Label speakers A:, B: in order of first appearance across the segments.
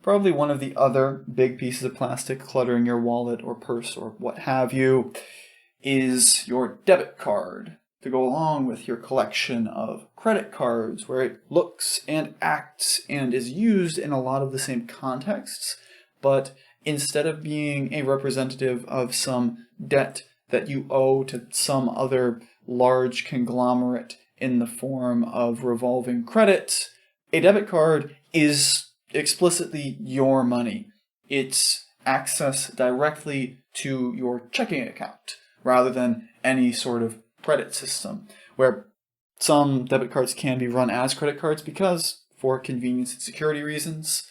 A: Probably one of the other big pieces of plastic cluttering your wallet or purse or what have you is your debit card, to go along with your collection of credit cards, where it looks and acts and is used in a lot of the same contexts, but instead of being a representative of some debt that you owe to some other large conglomerate in the form of revolving credit, a debit card is explicitly your money. It's access directly to your checking account rather than any sort of credit system, where some debit cards can be run as credit cards because, for convenience and security reasons,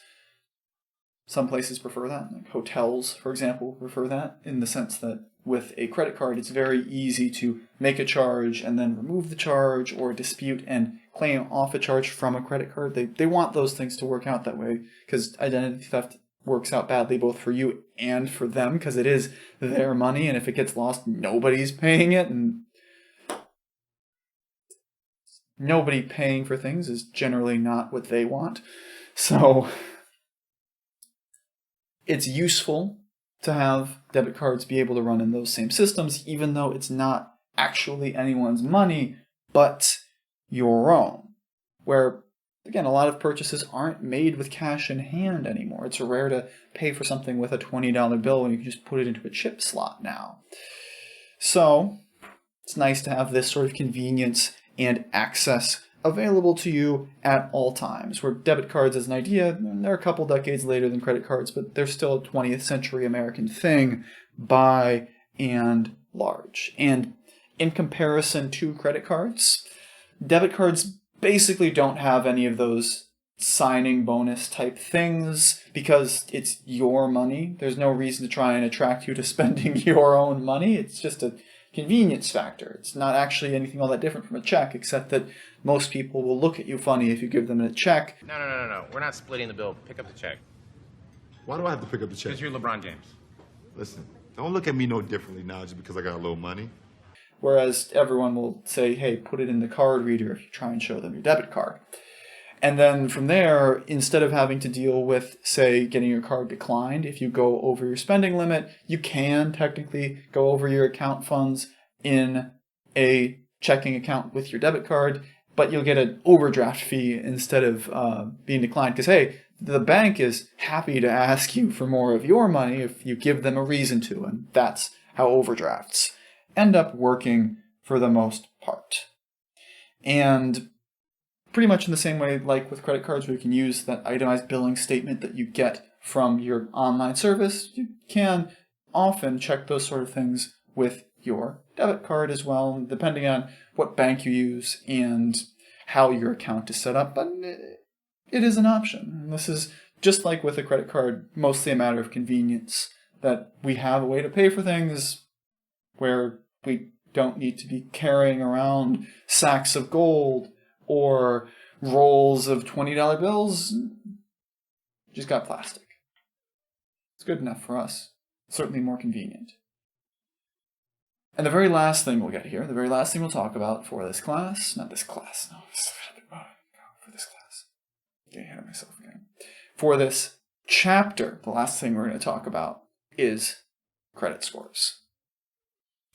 A: some places prefer that. Like hotels, for example, prefer that, in the sense that with a credit card, it's very easy to make a charge and then remove the charge, or dispute and claim off a charge from a credit card. They want those things to work out that way, because identity theft works out badly both for you and for them, because it is their money, and if it gets lost, nobody's paying it, and nobody paying for things is generally not what they want. So it's useful to have debit cards be able to run in those same systems, even though it's not actually anyone's money, but your own. Where, again, a lot of purchases aren't made with cash in hand anymore. It's rare to pay for something with a $20 bill when you can just put it into a chip slot now. So it's nice to have this sort of convenience and access available to you at all times, where debit cards as an idea, they're a couple decades later than credit cards, but they're still a 20th century American thing by and large. And in comparison to credit cards, debit cards basically don't have any of those signing bonus type things, because it's your money. There's no reason to try and attract you to spending your own money. It's just a convenience factor. It's not actually anything all that different from a check, except that most people will look at you funny if you give them a check.
B: No. We're not splitting the bill. Pick up the check.
C: Why do I have to pick up the check?
B: Because you're LeBron James.
C: Listen, don't look at me no differently now just because I got a little money.
A: Whereas everyone will say, hey, put it in the card reader if you try and show them your debit card. And then from there, instead of having to deal with, say, getting your card declined, if you go over your spending limit, you can technically go over your account funds in a checking account with your debit card, but you'll get an overdraft fee instead of being declined. Because, hey, the bank is happy to ask you for more of your money if you give them a reason to, and that's how overdrafts end up working for the most part. And pretty much in the same way like with credit cards, where you can use that itemized billing statement that you get from your online service, you can often check those sort of things with your debit card as well, depending on what bank you use and how your account is set up. But it is an option. And this is just like with a credit card, mostly a matter of convenience, that we have a way to pay for things where we don't need to be carrying around sacks of gold or rolls of $20 bills. Just got plastic. It's good enough for us. Certainly more convenient. And the very last thing we'll get here, the very last thing we'll talk about for this class, not this class, no, for this class. Getting ahead of myself again. For this chapter, the last thing we're going to talk about is credit scores.